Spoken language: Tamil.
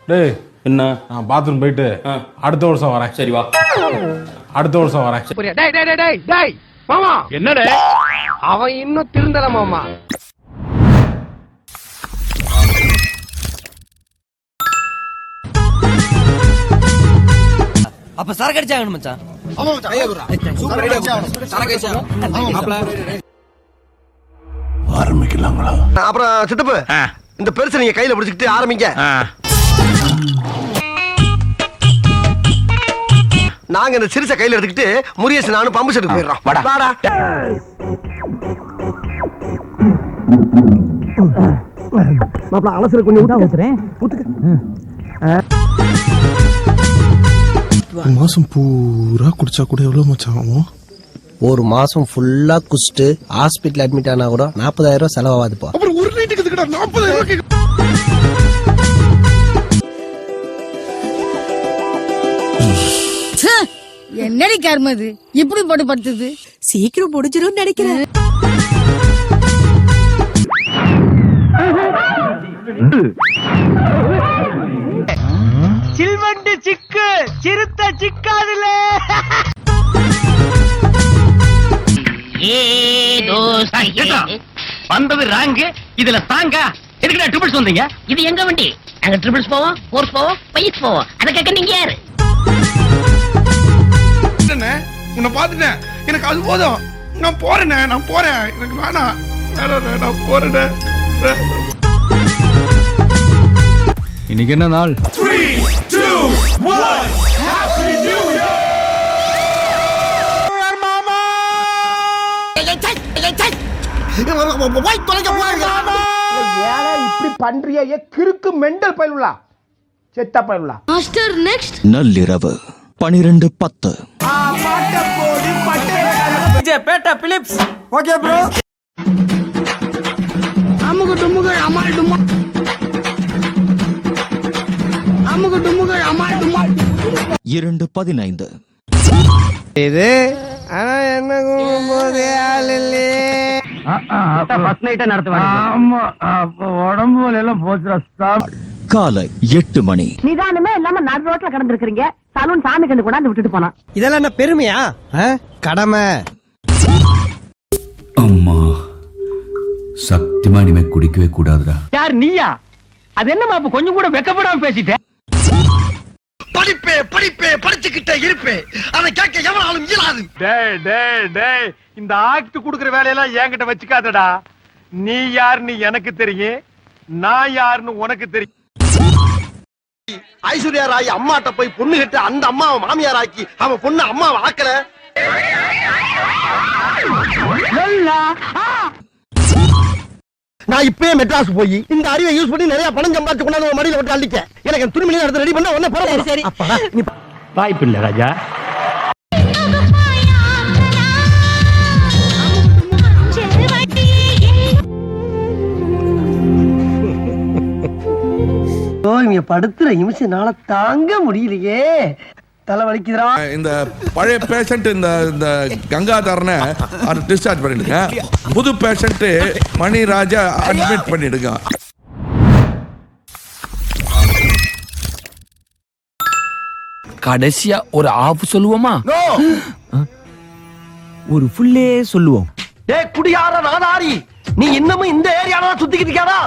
டேய் என்ன? நான் பாத்ரூம் போயிட்டு அடுத்த வருஷம் வரேன். சரி வா. அடுத்த வருஷம் வரேன். டேய் டேய் டேய் டேய் டேய் மாமா என்னடே அவன் இன்னும் திருந்தல மாமா. அப்ப சரக்கு அடிச்சாகணும் மச்சான். ஆமா மச்சான். ஐயா ப்ரோ. Super idea bro. சரக்கு அடிச்சாகணும். மாப்ள. ஆரம்பிக்கலாங்களா? அப்புறம் சித்தப்பு இந்த பெருசு நீங்க கையில பிடிச்சிட்டு ஆரம்பிங்க. நாங்க இந்த சிறுச கையில எடுத்துக்கிட்டு முரியஸ் நானும் பம்பு செட்டுக்கு போயிடுறோம். வாடா. மாப்ள அலசல கொஞ்சம் ஊத்துறேன். மாசம் பூரா குடிச்சா கூட எவ்வளவு மச்சான் ஆகும்? ஒரு மாசம் ஃபுல்லா குடிச்சிட்டு ஹாஸ்பிட்டல் அட்மிட் ஆனா கூட 40,000 ரூபாய் செலவாகுதுப்பா. அப்புறம் ஒரு நைட்டுக்கு எதுக்குடா 40,000 என்னடி கர்மது இப்படி போட்டு படுத்துது? சீக்கிரம் முடிஞ்சிரும் நினைக்கிறேன். சில்வண்டு சிக்கு சிறுத்த சிக்காதுல. வந்தது ராங்கு இதுல தாங்க எதுக்குடா ட்ரிபிள்ஸ் வந்தீங்க? இது எங்க வண்டி? அங்க ட்ரிபிள்ஸ் போவோம், ஃபோர்ஸ் போவோம், பைஸ் போவோம். அத கேட்க நீங்க யாரு? உன்னை பாத்துட்டேன், எனக்கு அது போதும். நான் போறேன், எனக்கு வேணாம், நான் போறேன். இன்னைக்கு என்ன நாள்? 3, 2, 1 Happy New Year! ஏடா இப்படி பண்றியே கிறுக்கு மெண்டல் பயிலுலா செத்த பயிலுலா. மாஸ்டர் நெக்ஸ்ட் நள்ளிரவு 12:10. பேட்டா பிலிப்ஸ். Okay bro. அமுகு டுமுகு அமால் டுமால். அமுகு டுமுகு அமால் டுமால். 2:15. இது ஆனா என்ன போதே ஆள் இல்லே. ஃபர்ஸ்ட் நைட்டா நடத்துவாங்க. ஆமா அப்ப உடம்பு எல்லாம் போச்சுடா. காலை 8 மணி. நிதானமே இல்லாம நடு ரோட்ல கடந்திருக்கீங்க. சலூன் சாமி கண்டு கொண்டாந்து விட்டுட்டு போனா. இதெல்லாம் என்ன பெருமையா? கடமை. அம்மா சத்தியமா இனிமே குடிக்கவே கூடாதுடா. யார் நீயா? அது என்னமா அப்ப கொஞ்சம் கூட வெக்கப்படாம பேசிட்ட? படிச்சுக்கிட்டே இருப்பேன். அதை கேட்க எவனாலும் இயலாது. டேய் இந்த ஆக்ட் குடுக்குற வேலையெல்லாம் என்கிட்ட வச்சுக்காதடா. நீ யாருன்னு எனக்கு தெரியும், நான் யாருன்னு உனக்கு தெரியும். ஐஸ்வர்யா ராய் அம்மாட்ட போய் பொண்ணு கேட்டு அந்த அம்மாவை மாமியார் ஆக்கி அவன் பொண்ணு அம்மாவை ஆக்கல. நான் இப்பயே மெட்ராஸ் போய் இந்த அறிவை யூஸ் பண்ணி நிறைய பணம் சம்பாதிச்சு கொண்டாந்து மடியில விட்டு அள்ளிக்க. எனக்கு துணிமணி எடுத்து ரெடி பண்ண உடனே போற. சரி வாய்ப்பு இல்ல ராஜா. இங்க படுத்துற நிமிஷம்னால தாங்க முடியலையே. தலை வலிக்குதுடா. இந்த பழைய பேஷண்ட் இந்த கங்காதரனை டிஸ்சார்ஜ் பண்ணிடுங்க. புது பேஷண்ட் மணிராஜா அட்மிட் பண்ணிடுங்க. கடைசியா ஒரு ஆஃப் சொல்லுவோமா? ஒரு ஃபுல்லே சொல்லுவோம். டேய் குடியார நாதாரி, நீ இன்னமும் இந்த ஏரியால சுத்திக்கிட்டு இருக்கியாடா?